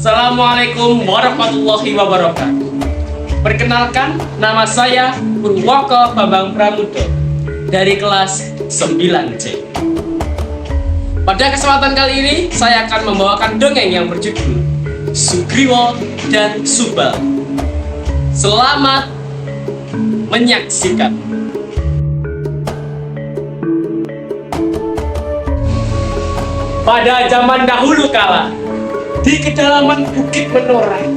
Assalamualaikum warahmatullahi wabarakatuh. Perkenalkan, nama saya Purwoko Bambang Pramudo dari kelas 9C. Pada kesempatan kali ini, saya akan membawakan dongeng yang berjudul Sugriwa dan Subal. Selamat menyaksikan. Pada zaman dahulu kala, di kedalaman Bukit Menoreh,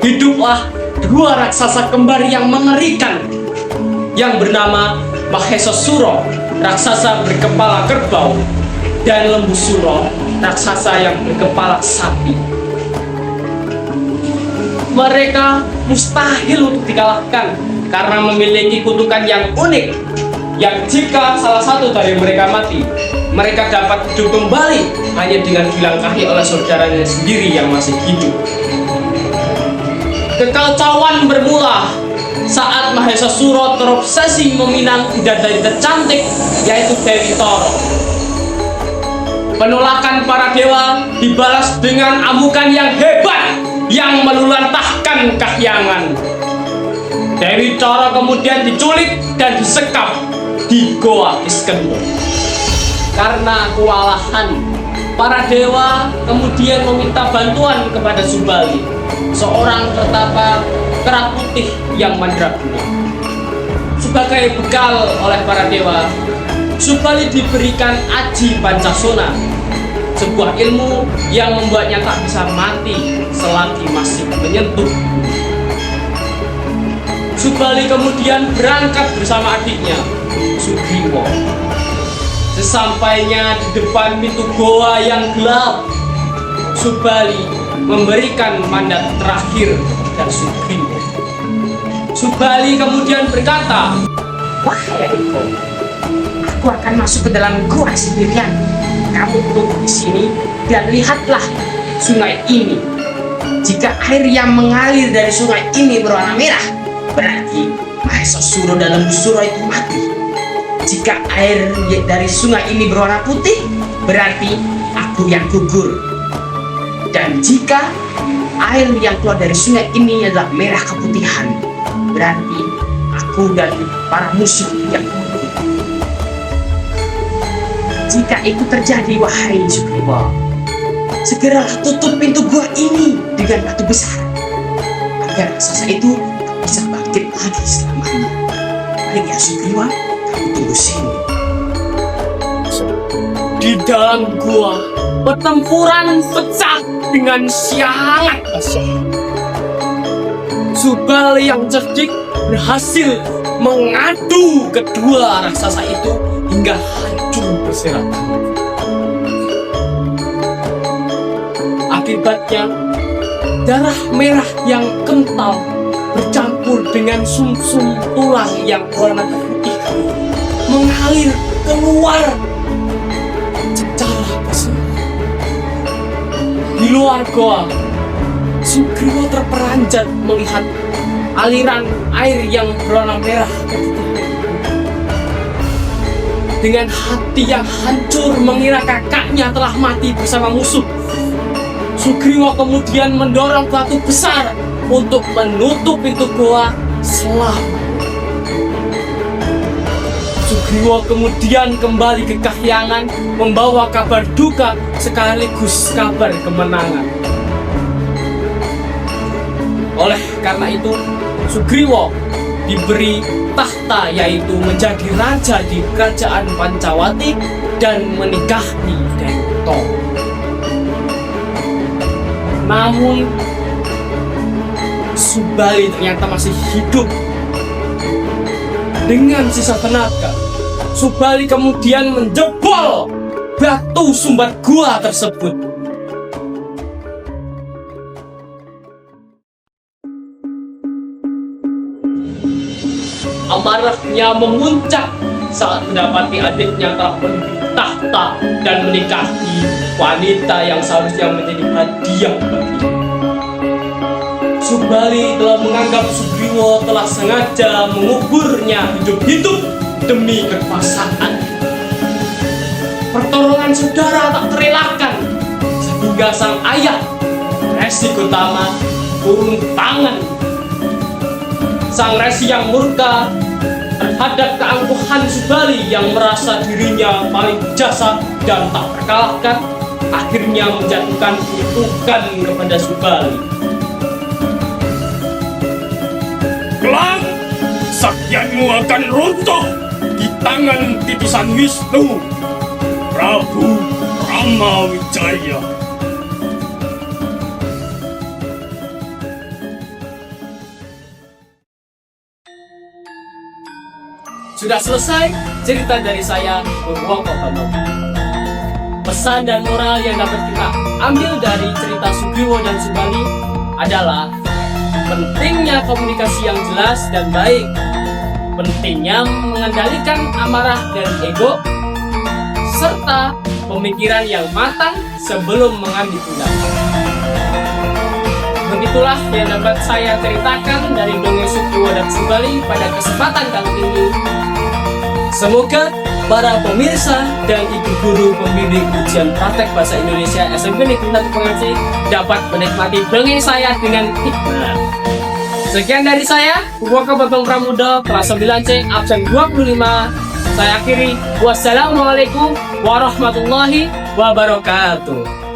hiduplah dua raksasa kembar yang mengerikan yang bernama Mahesa Suro, raksasa berkepala kerbau, dan Lembu Suro, raksasa yang berkepala sapi. Mereka mustahil untuk dikalahkan karena memiliki kutukan yang unik, yang jika salah satu dari mereka mati, mereka dapat hidup kembali hanya dengan dilangkahi oleh saudaranya sendiri yang masih hidup. Kekacauan bermula saat Mahesa Suro terobsesi meminang bidadari tercantik, yaitu Dewi Toro. Penolakan para dewa dibalas dengan amukan yang hebat yang meluluhlantahkan kahyangan. Dewi Toro kemudian diculik dan disekap di Goa Kiskendor. Karena kewalahan, para dewa kemudian meminta bantuan kepada Subali, seorang pertapa kera putih yang mandraguna. Sebagai bekal oleh para dewa, Subali diberikan Aji Pancasona, sebuah ilmu yang membuatnya tak bisa mati selagi masih menyentuh. Subali kemudian berangkat bersama adiknya, Sugriwa. Sesampainya di depan pintu goa yang gelap, Subali memberikan mandat terakhir kepada Sugriwa. Subali kemudian berkata, "Wahai adikku, aku akan masuk ke dalam gua sendirian. Kamu tunggu di sini dan lihatlah sungai ini. Jika air yang mengalir dari sungai ini berwarna merah, berarti Mahesa Suro dan Lembu Suro itu mati. Jika air dari sungai ini berwarna putih, berarti aku yang gugur. Dan jika air yang keluar dari sungai ini adalah merah keputihan, berarti aku dan para musuh yang gugur. Jika itu terjadi, wahai Sugriwa, segeralah tutup pintu gua ini dengan batu besar, agar raksasa itu tak bisa bangkit lagi selamanya. Baik ya Sugriwa, kamu tunggu sini." di dalam gua pertempuran pecah dengan sangat dahsyat. Subali yang cerdik berhasil mengadu kedua raksasa itu hingga hancur berserakan. Akibatnya, darah merah yang kental bercampur dengan sumsum tulang yang warna putih mengalir keluar secara pesat. Di luar goa, Sugriwa terperanjat melihat aliran air yang berwarna merah keputihan. Dengan hati yang hancur mengira kakaknya telah mati bersama musuh, Sugriwa kemudian mendorong batu besar untuk menutup pintu goa selamanya. Sugriwa kemudian kembali ke kahyangan membawa kabar duka sekaligus kabar kemenangan. Oleh karena itu, Sugriwa diberi tahta, yaitu menjadi raja di kerajaan Pancawati dan menikahi Dewi Toro. Namun Subali ternyata masih hidup. Dengan sisa tenaga, Subali kemudian menjebol batu sumbat gua tersebut. Amarahnya memuncak saat mendapati adiknya telah menduduki tahta dan menikahi wanita yang seharusnya menjadi hadiah baginya. Subali telah menganggap Sugriwa telah sengaja menguburnya hidup-hidup demi kekuasaan. Pertolongan saudara tak terelakkan, sehingga sang ayah Resi Gotama turun tangan. Sang resi yang murka terhadap keangkuhan Subali yang merasa dirinya paling jasa dan tak terkalahkan, akhirnya menjatuhkan kutukan kepada Subali. Kelak, saktianmu akan runtuh di tangan titisan Wisnu, Prabu Ramawijaya. Sudah selesai cerita dari saya, Purwoko Banowo. Pesan dan moral yang dapat kita ambil dari cerita Sugriwo dan Subali adalah pentingnya komunikasi yang jelas dan baik, pentingnya mengendalikan amarah dan ego, serta pemikiran yang matang sebelum mengambil tindakan. Begitulah yang dapat saya ceritakan dari dongeng Sugriwo dan Subali pada kesempatan kali ini. Semoga para pemirsa dan ibu guru pembimbing ujian praktek bahasa Indonesia SMP Negeri 1 Pengaji dapat menikmati dongeng saya dengan hikmat. Sekian dari saya, Purwoko Bambang Pramuda, kelas 9C, absen 25. Saya akhiri. Wassalamualaikum warahmatullahi wabarakatuh.